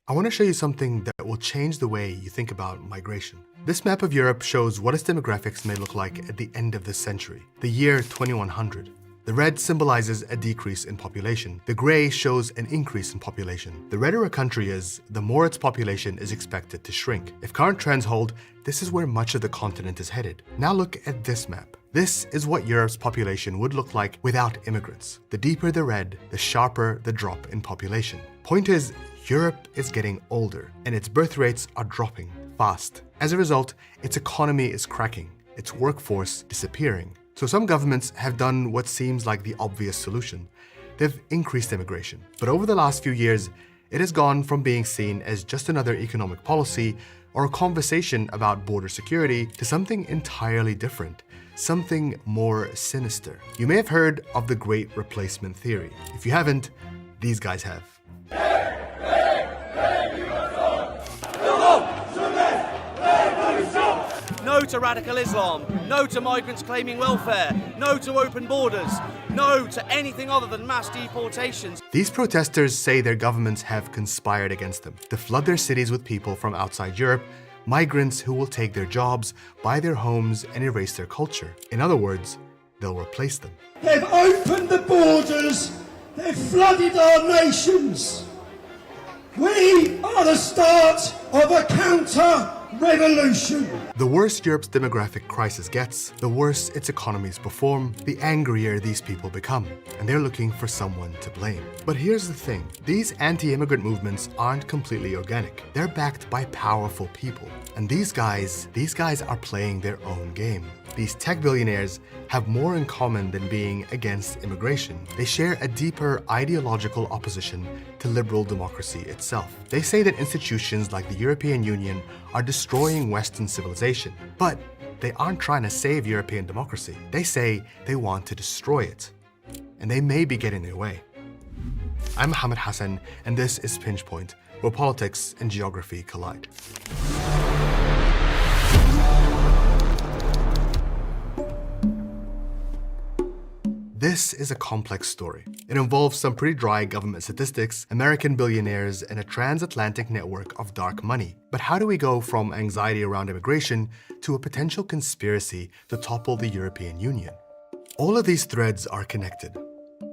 I want to show you something that will change the way you think about migration. This map of Europe shows what its demographics may look like at the end of this century, the year 2100. The red symbolizes a decrease in population. The gray shows an increase in population. The redder a country is, the more its population is expected to shrink. If current trends hold, this is where much of the continent is headed. Now look at this map. This is what Europe's population would look like without immigrants. The deeper the red, the sharper the drop in population. Point is, Europe is getting older, and its birth rates are dropping fast. As a result, its economy is cracking, its workforce disappearing. So some governments have done what seems like the obvious solution. They've increased immigration. But over the last few years, it has gone from being seen as just another economic policy or a conversation about border security to something entirely different, something more sinister. You may have heard of the Great Replacement Theory. If you haven't, these guys have. No to radical Islam, no to migrants claiming welfare, no to open borders, no to anything other than mass deportations. These protesters say their governments have conspired against them to flood their cities with people from outside Europe, migrants who will take their jobs, buy their homes, and erase their culture. In other words, they'll replace them. They've opened the borders, they've flooded our nations. We are the start of a counter-revolution. The worse Europe's demographic crisis gets, the worse its economies perform, the angrier these people become, and they're looking for someone to blame. But here's the thing, these anti-immigrant movements aren't completely organic. They're backed by powerful people. And these guys are playing their own game. These tech billionaires have more in common than being against immigration. They share a deeper ideological opposition to liberal democracy itself. They say that institutions like the European Union are destroying Western civilization, but they aren't trying to save European democracy. They say they want to destroy it, and they may be getting their way. I'm Mohammed Hassan, and this is Pinch Point, where politics and geography collide. This is a complex story. It involves some pretty dry government statistics, American billionaires, and a transatlantic network of dark money. But how do we go from anxiety around immigration to a potential conspiracy to topple the European Union? All of these threads are connected.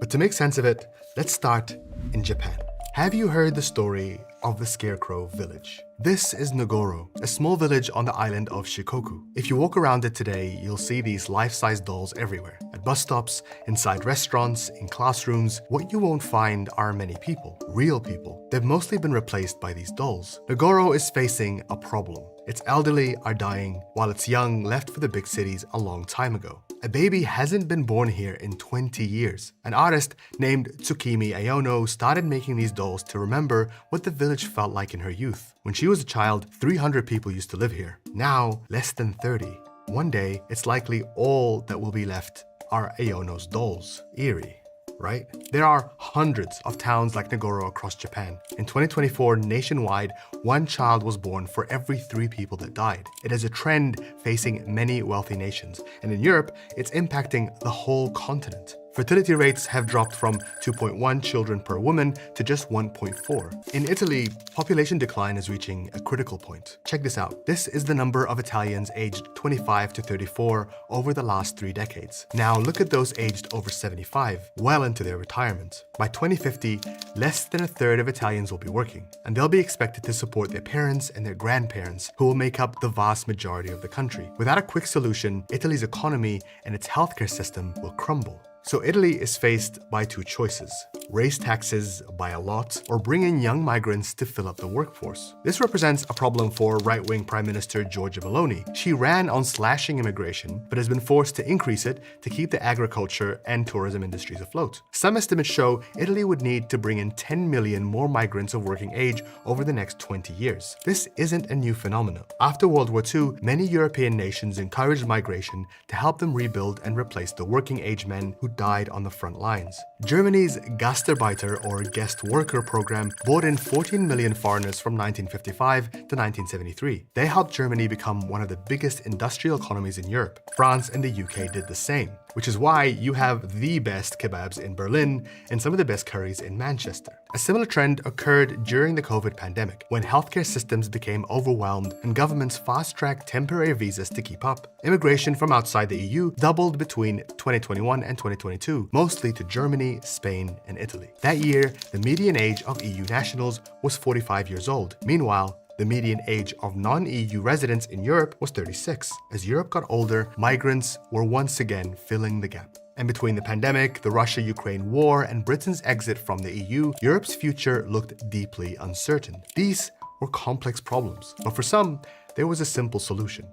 But to make sense of it, let's start in Japan. Have you heard the story of the Scarecrow Village? This is Nagoro, a small village on the island of Shikoku. If you walk around it today, you'll see these life-size dolls everywhere. At bus stops, inside restaurants, in classrooms, what you won't find are many people, real people. They've mostly been replaced by these dolls. Nagoro is facing a problem. Its elderly are dying, while its young left for the big cities a long time ago. A baby hasn't been born here in 20 years. An artist named Tsukimi Aono started making these dolls to remember what the village felt like in her youth. When she was a child, 300 people used to live here. Now, less than 30. One day, it's likely all that will be left are Aono's dolls. Eerie, right? There are hundreds of towns like Nagoro across Japan. In 2024, nationwide, 1 child was born for every 3 people that died. It is a trend facing many wealthy nations, and in Europe, it's impacting the whole continent. Fertility rates have dropped from 2.1 children per woman to just 1.4. In Italy, population decline is reaching a critical point. Check this out. This is the number of Italians aged 25 to 34 over the last 3 decades. Now look at those aged over 75, well into their retirement. By 2050, less than a third of Italians will be working, and they'll be expected to support their parents and their grandparents, who will make up the vast majority of the country. Without a quick solution, Italy's economy and its healthcare system will crumble. So Italy is faced by 2 choices: raise taxes by a lot or bring in young migrants to fill up the workforce. This represents a problem for right-wing Prime Minister Giorgia Meloni. She ran on slashing immigration, but has been forced to increase it to keep the agriculture and tourism industries afloat. Some estimates show Italy would need to bring in 10 million more migrants of working age over the next 20 years. This isn't a new phenomenon. After World War II, many European nations encouraged migration to help them rebuild and replace the working age men who died on the front lines. Germany's Gastarbeiter, or guest worker program, brought in 14 million foreigners from 1955 to 1973. They helped Germany become one of the biggest industrial economies in Europe. France and the UK did the same, which is why you have the best kebabs in Berlin and some of the best curries in Manchester. A similar trend occurred during the COVID pandemic, when healthcare systems became overwhelmed and governments fast-tracked temporary visas to keep up. Immigration from outside the EU doubled between 2021 and 2022, mostly to Germany, Spain, and Italy. That year, the median age of EU nationals was 45 years old. Meanwhile, the median age of non-EU residents in Europe was 36. As Europe got older, migrants were once again filling the gap. And between the pandemic, the Russia-Ukraine war, and Britain's exit from the EU, Europe's future looked deeply uncertain. These were complex problems, but for some, there was a simple solution.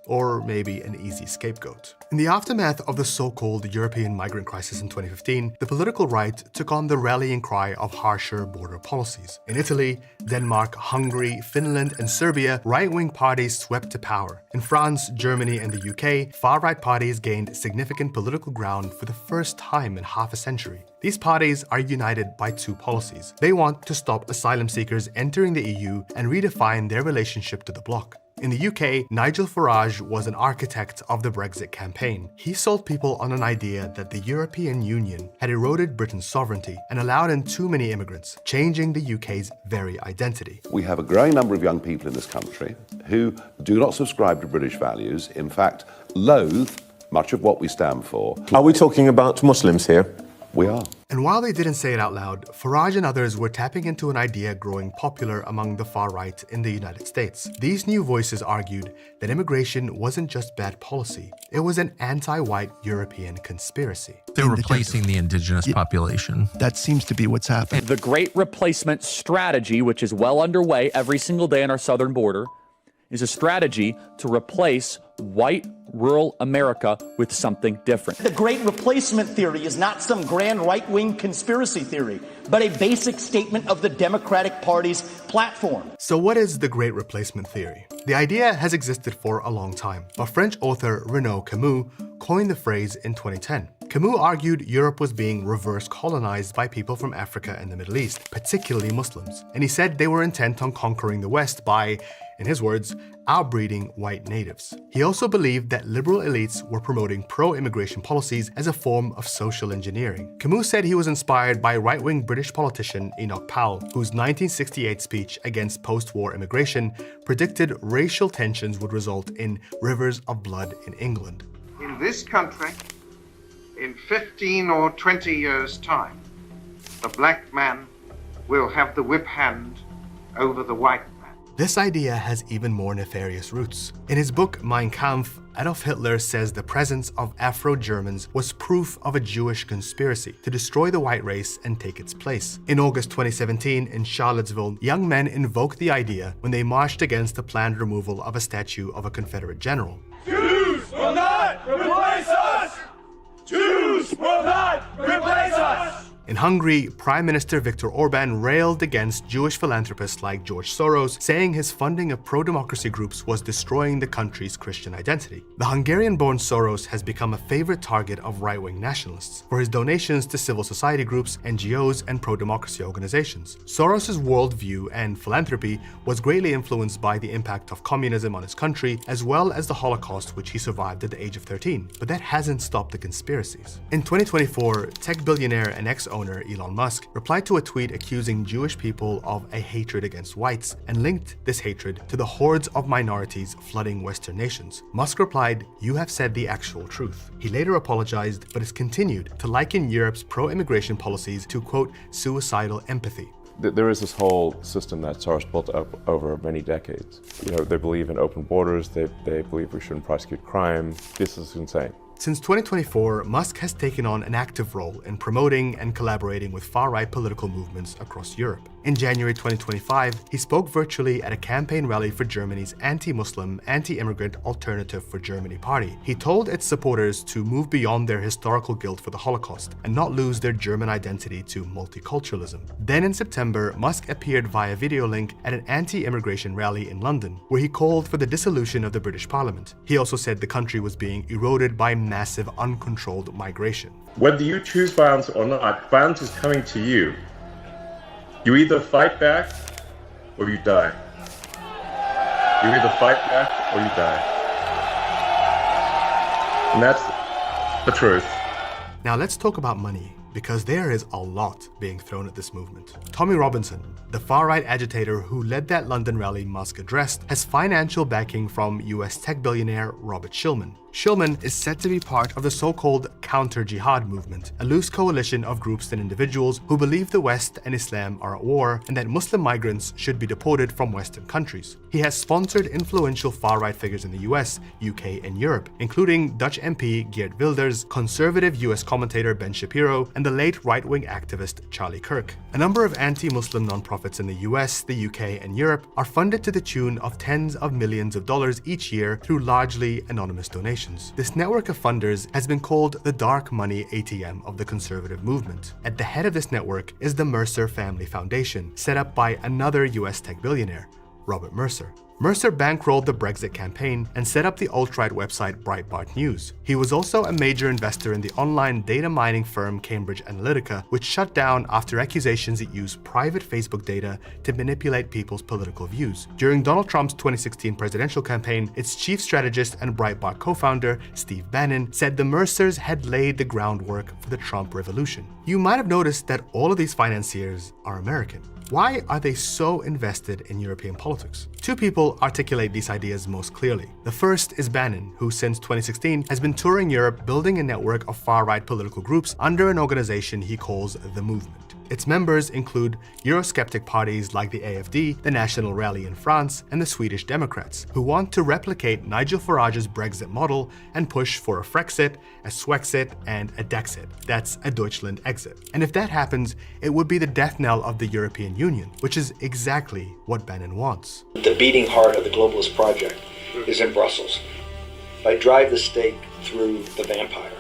Or maybe an easy scapegoat. In the aftermath of the so-called European migrant crisis in 2015, the political right took on the rallying cry of harsher border policies. In Italy, Denmark, Hungary, Finland, and Serbia, right-wing parties swept to power. In France, Germany, and the UK, far-right parties gained significant political ground for the first time in half a century. These parties are united by two policies. They want to stop asylum seekers entering the EU and redefine their relationship to the bloc. In the UK, Nigel Farage was an architect of the Brexit campaign. He sold people on an idea that the European Union had eroded Britain's sovereignty and allowed in too many immigrants, changing the UK's very identity. We have a growing number of young people in this country who do not subscribe to British values, in fact, loathe much of what we stand for. Are we talking about Muslims here? We are. And while they didn't say it out loud, Farage and others were tapping into an idea growing popular among the far right in the United States. These new voices argued that immigration wasn't just bad policy, it was an anti-white European conspiracy. They're replacing the indigenous population. That seems to be what's happening. The Great Replacement Strategy, which is well underway every single day on our southern border, is a strategy to replace white rural America with something different. The Great Replacement Theory is not some grand right-wing conspiracy theory, but a basic statement of the Democratic Party's platform. So what is the Great Replacement Theory? The idea has existed for a long time, but French author Renaud Camus coined the phrase in 2010. Camus argued Europe was being reverse colonized by people from Africa and the Middle East, particularly Muslims, and he said they were intent on conquering the West by, in his words, outbreeding white natives. He also believed that liberal elites were promoting pro-immigration policies as a form of social engineering. Camus said he was inspired by right-wing British politician Enoch Powell, whose 1968 speech against post-war immigration predicted racial tensions would result in rivers of blood in England. In this country, in 15 or 20 years' time, the black man will have the whip hand over the white man. This idea has even more nefarious roots. In his book Mein Kampf, Adolf Hitler says the presence of Afro-Germans was proof of a Jewish conspiracy to destroy the white race and take its place. In August 2017, in Charlottesville, young men invoked the idea when they marched against the planned removal of a statue of a Confederate general. Jews will not replace us! Jews will not replace us! In Hungary, Prime Minister Viktor Orban railed against Jewish philanthropists like George Soros, saying his funding of pro-democracy groups was destroying the country's Christian identity. The Hungarian-born Soros has become a favorite target of right-wing nationalists for his donations to civil society groups, NGOs, and pro-democracy organizations. Soros's worldview and philanthropy was greatly influenced by the impact of communism on his country, as well as the Holocaust, which he survived at the age of 13. But that hasn't stopped the conspiracies. In 2024, tech billionaire and ex-owner Elon Musk replied to a tweet accusing Jewish people of a hatred against whites and linked this hatred to the hordes of minorities flooding Western nations. Musk replied, "You have said the actual truth." He later apologized, but has continued to liken Europe's pro-immigration policies to, quote, suicidal empathy. There is this whole system that Soros built up over many decades. They believe in open borders, they believe we shouldn't prosecute crime. This is insane. Since 2024, Musk has taken on an active role in promoting and collaborating with far-right political movements across Europe. In January 2025, he spoke virtually at a campaign rally for Germany's anti-Muslim, anti-immigrant Alternative for Germany party. He told its supporters to move beyond their historical guilt for the Holocaust and not lose their German identity to multiculturalism. Then in September, Musk appeared via video link at an anti-immigration rally in London, where he called for the dissolution of the British Parliament. He also said the country was being eroded by massive uncontrolled migration. Whether you choose violence or not, violence is coming to you. You either fight back or you die. You either fight back or you die. And that's the truth. Now let's talk about money, because there is a lot being thrown at this movement. Tommy Robinson, the far-right agitator who led that London rally Musk addressed, has financial backing from US tech billionaire Robert Shillman. Shillman is said to be part of the so-called counter-jihad movement, a loose coalition of groups and individuals who believe the West and Islam are at war and that Muslim migrants should be deported from Western countries. He has sponsored influential far-right figures in the US, UK, and Europe, including Dutch MP Geert Wilders, conservative US commentator Ben Shapiro, and the late right-wing activist Charlie Kirk. A number of anti-Muslim nonprofits in the US, the UK, and Europe are funded to the tune of tens of millions of dollars each year through largely anonymous donations. This network of funders has been called the dark money ATM of the conservative movement. At the head of this network is the Mercer Family Foundation, set up by another US tech billionaire, Robert Mercer. Mercer bankrolled the Brexit campaign and set up the alt-right website Breitbart News. He was also a major investor in the online data mining firm Cambridge Analytica, which shut down after accusations it used private Facebook data to manipulate people's political views. During Donald Trump's 2016 presidential campaign, its chief strategist and Breitbart co-founder, Steve Bannon, said the Mercers had laid the groundwork for the Trump revolution. You might have noticed that all of these financiers are American. Why are they so invested in European politics? Two people articulate these ideas most clearly. The first is Bannon, who since 2016 has been touring Europe building a network of far-right political groups under an organization he calls the Movement. Its members include Eurosceptic parties like the AfD, the National Rally in France, and the Swedish Democrats, who want to replicate Nigel Farage's Brexit model and push for a Frexit, a Swexit, and a Dexit. That's a Deutschland exit. And if that happens, it would be the death knell of the European Union, which is exactly what Bannon wants. The beating heart of the globalist project is in Brussels. If I drive the stake through the vampire,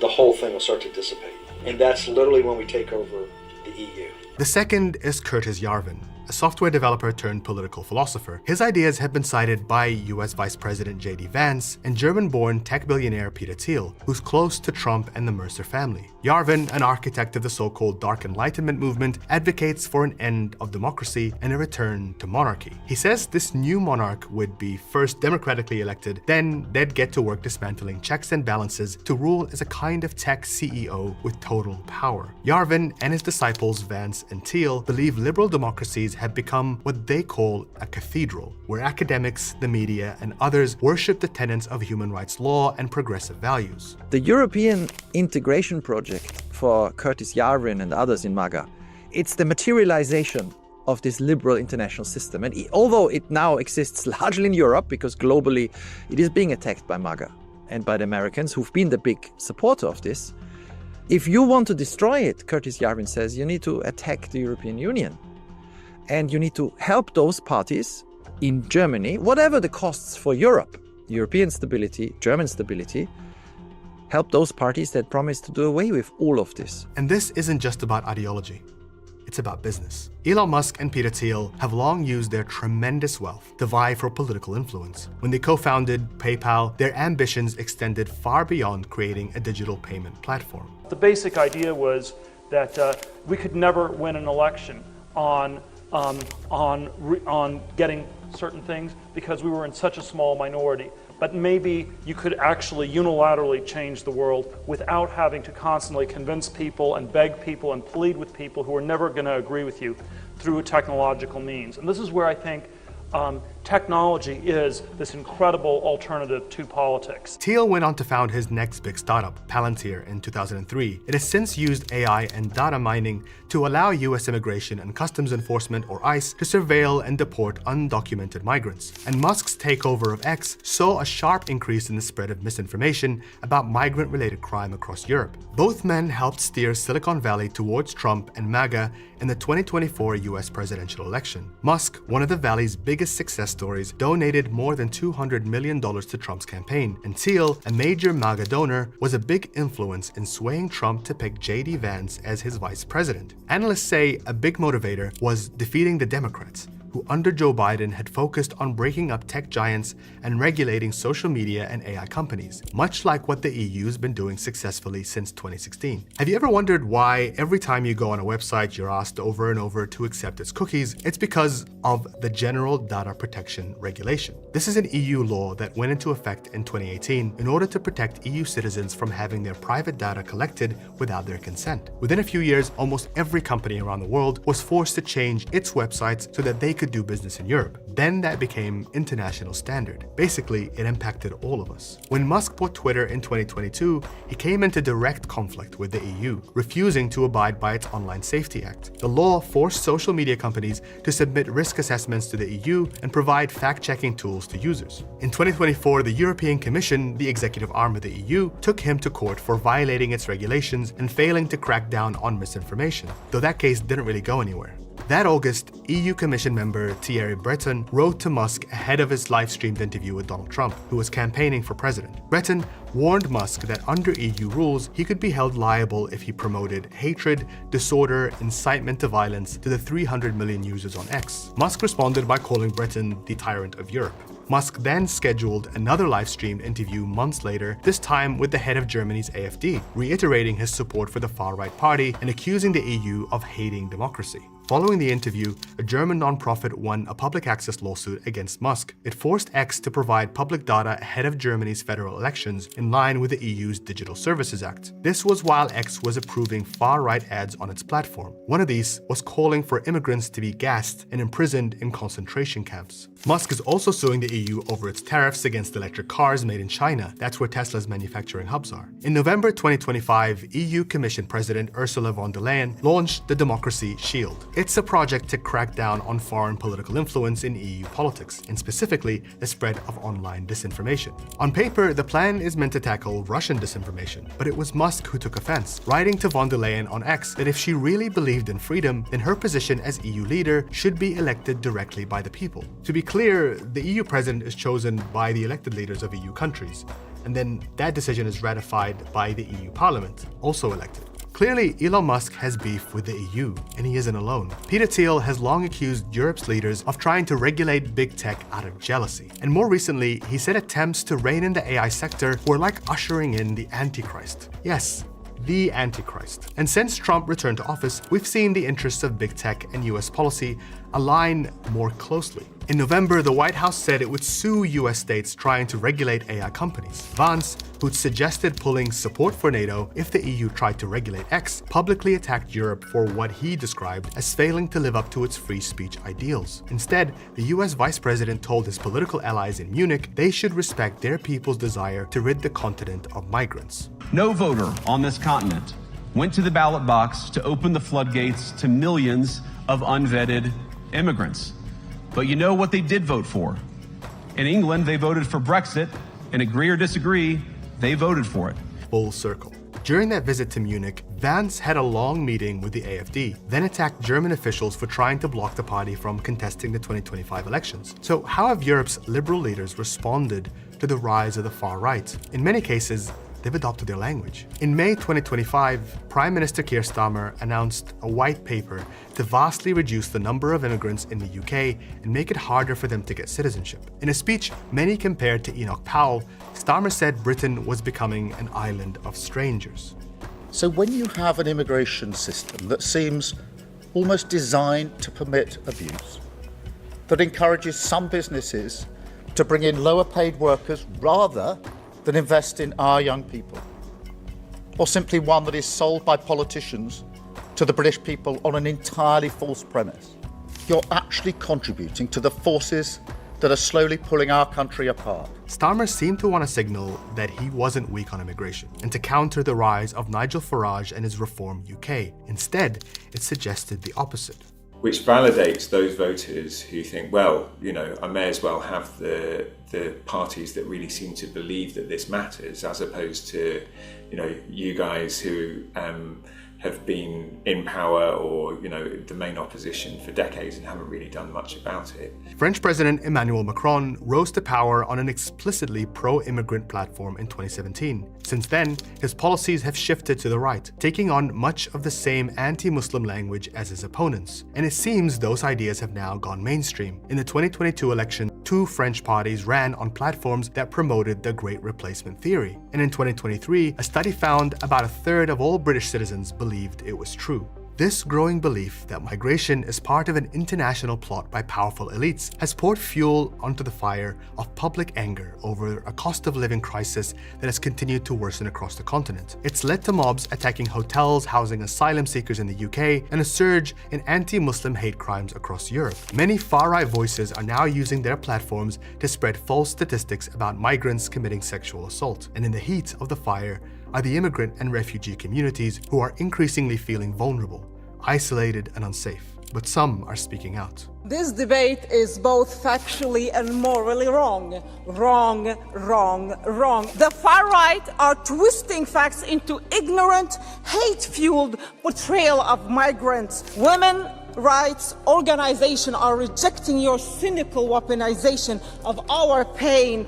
the whole thing will start to dissipate. And that's literally when we take over the EU. The second is Curtis Yarvin, a software developer turned political philosopher. His ideas have been cited by US Vice President J.D. Vance and German-born tech billionaire Peter Thiel, who's close to Trump and the Mercer family. Yarvin, an architect of the so-called Dark Enlightenment movement, advocates for an end of democracy and a return to monarchy. He says this new monarch would be first democratically elected, then they'd get to work dismantling checks and balances to rule as a kind of tech CEO with total power. Yarvin and his disciples Vance and Thiel believe liberal democracies have become what they call a cathedral, where academics, the media, and others worship the tenets of human rights law and progressive values. The European integration project for Curtis Yarvin and others in MAGA, it's the materialization of this liberal international system. And although it now exists largely in Europe, because globally it is being attacked by MAGA and by the Americans, who've been the big supporter of this, if you want to destroy it, Curtis Yarvin says, you need to attack the European Union. And you need to help those parties in Germany, whatever the costs for Europe, European stability, German stability, help those parties that promise to do away with all of this. And this isn't just about ideology. It's about business. Elon Musk and Peter Thiel have long used their tremendous wealth to vie for political influence. When they co-founded PayPal, their ambitions extended far beyond creating a digital payment platform. The basic idea was that we could never win an election on getting certain things because we were in such a small minority. But maybe you could actually unilaterally change the world without having to constantly convince people and beg people and plead with people who are never going to agree with you through technological means. And this is where I think technology is this incredible alternative to politics. Thiel went on to found his next big startup, Palantir, in 2003. It has since used AI and data mining to allow US Immigration and Customs Enforcement, or ICE, to surveil and deport undocumented migrants. And Musk's takeover of X saw a sharp increase in the spread of misinformation about migrant-related crime across Europe. Both men helped steer Silicon Valley towards Trump and MAGA in the 2024 US presidential election. Musk, one of the Valley's biggest success stories, donated more than $200 million to Trump's campaign, and Thiel, a major MAGA donor, was a big influence in swaying Trump to pick J.D. Vance as his vice president. Analysts say a big motivator was defeating the Democrats, who under Joe Biden had focused on breaking up tech giants and regulating social media and AI companies, much like what the EU's been doing successfully since 2016. Have you ever wondered why every time you go on a website you're asked over and over to accept its cookies? It's because of the General Data Protection Regulation. This is an EU law that went into effect in 2018 in order to protect EU citizens from having their private data collected without their consent. Within a few years, almost every company around the world was forced to change its websites so that they could do business in Europe. Then that became international standard. Basically, it impacted all of us. When Musk bought Twitter in 2022, he came into direct conflict with the EU, refusing to abide by its Online Safety Act. The law forced social media companies to submit risk assessments to the EU and provide fact-checking tools to users. In 2024, the European Commission, the executive arm of the EU, took him to court for violating its regulations and failing to crack down on misinformation, though that case didn't really go anywhere. That August, EU Commission member Thierry Breton wrote to Musk ahead of his live-streamed interview with Donald Trump, who was campaigning for president. Breton warned Musk that under EU rules, he could be held liable if he promoted hatred, disorder, incitement to violence to the 300 million users on X. Musk responded by calling Breton the tyrant of Europe. Musk then scheduled another live-streamed interview months later, this time with the head of Germany's AfD, reiterating his support for the far-right party and accusing the EU of hating democracy. Following the interview, a German nonprofit won a public access lawsuit against Musk. It forced X to provide public data ahead of Germany's federal elections in line with the EU's Digital Services Act. This was while X was approving far-right ads on its platform. One of these was calling for immigrants to be gassed and imprisoned in concentration camps. Musk is also suing the EU over its tariffs against electric cars made in China. That's where Tesla's manufacturing hubs are. In November 2025, EU Commission President Ursula von der Leyen launched the Democracy Shield. It's a project to crack down on foreign political influence in EU politics, and specifically the spread of online disinformation. On paper, the plan is meant to tackle Russian disinformation, but it was Musk who took offense, writing to von der Leyen on X that if she really believed in freedom, then her position as EU leader should be elected directly by the people. To be clear, the EU president is chosen by the elected leaders of EU countries, and then that decision is ratified by the EU Parliament, also elected. Clearly, Elon Musk has beef with the EU, and he isn't alone. Peter Thiel has long accused Europe's leaders of trying to regulate big tech out of jealousy. And more recently, he said attempts to rein in the AI sector were like ushering in the Antichrist. Yes, the Antichrist. And since Trump returned to office, we've seen the interests of big tech and US policy align more closely. In November, the White House said it would sue US states trying to regulate AI companies. Vance, who'd suggested pulling support for NATO if the EU tried to regulate X, publicly attacked Europe for what he described as failing to live up to its free speech ideals. Instead, the US vice president told his political allies in Munich they should respect their people's desire to rid the continent of migrants. No voter on this continent went to the ballot box to open the floodgates to millions of unvetted immigrants. But you know what they did vote for? In England, they voted for Brexit, and agree or disagree, they voted for it. Full circle. During that visit to Munich, Vance had a long meeting with the AfD, then attacked German officials for trying to block the party from contesting the 2025 elections. So how have Europe's liberal leaders responded to the rise of the far right? In many cases, they've adopted their language. In May 2025, Prime Minister Keir Starmer announced a white paper to vastly reduce the number of immigrants in the UK and make it harder for them to get citizenship. In a speech many compared to Enoch Powell, Starmer said Britain was becoming an island of strangers. So when you have an immigration system that seems almost designed to permit abuse, that encourages some businesses to bring in lower paid workers rather than invest in our young people, or simply one that is sold by politicians to the British people on an entirely false premise, you're actually contributing to the forces that are slowly pulling our country apart. Starmer seemed to want to signal that he wasn't weak on immigration and to counter the rise of Nigel Farage and his Reform UK. Instead, it suggested the opposite. Which validates those voters who think, well, you know, I may as well have the parties that really seem to believe that this matters, as opposed to, you know, you guys who have been in power or, the main opposition for decades and haven't really done much about it. French President Emmanuel Macron rose to power on an explicitly pro-immigrant platform in 2017. Since then, his policies have shifted to the right, taking on much of the same anti-Muslim language as his opponents. And it seems those ideas have now gone mainstream. In the 2022 election, 2 French parties ran on platforms that promoted the Great Replacement theory. And in 2023, a study found about a third of all British citizens believed it was true. This growing belief that migration is part of an international plot by powerful elites has poured fuel onto the fire of public anger over a cost of living crisis that has continued to worsen across the continent. It's led to mobs attacking hotels housing asylum seekers in the UK and a surge in anti-Muslim hate crimes across Europe. Many far-right voices are now using their platforms to spread false statistics about migrants committing sexual assault. And in the heat of the fire are the immigrant and refugee communities who are increasingly feeling vulnerable, isolated and unsafe. But some are speaking out. This debate is both factually and morally wrong. Wrong, wrong, wrong. The far right are twisting facts into ignorant, hate-fueled portrayal of migrants. Women rights organizations are rejecting your cynical weaponization of our pain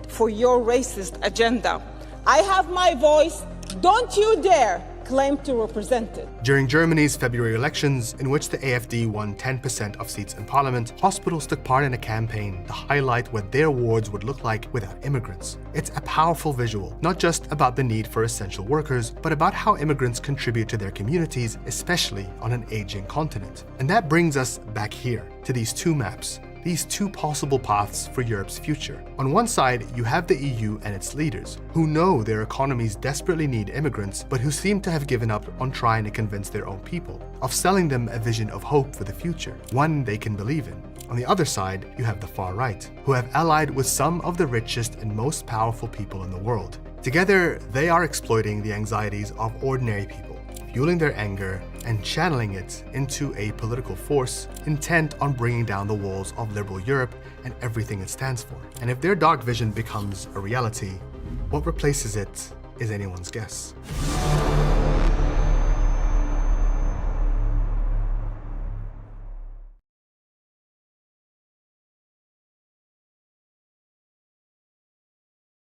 for your racist agenda. I have my voice. Don't you dare claim to represent it. During Germany's February elections, in which the AfD won 10% of seats in parliament, hospitals took part in a campaign to highlight what their wards would look like without immigrants. It's a powerful visual, not just about the need for essential workers, but about how immigrants contribute to their communities, especially on an aging continent. And that brings us back here, to these 2 maps. These 2 possible paths for Europe's future. On one side, you have the EU and its leaders, who know their economies desperately need immigrants, but who seem to have given up on trying to convince their own people, of selling them a vision of hope for the future, one they can believe in. On the other side, you have the far right, who have allied with some of the richest and most powerful people in the world. Together, they are exploiting the anxieties of ordinary people, fueling their anger and channeling it into a political force intent on bringing down the walls of liberal Europe and everything it stands for. And if their dark vision becomes a reality, what replaces it is anyone's guess.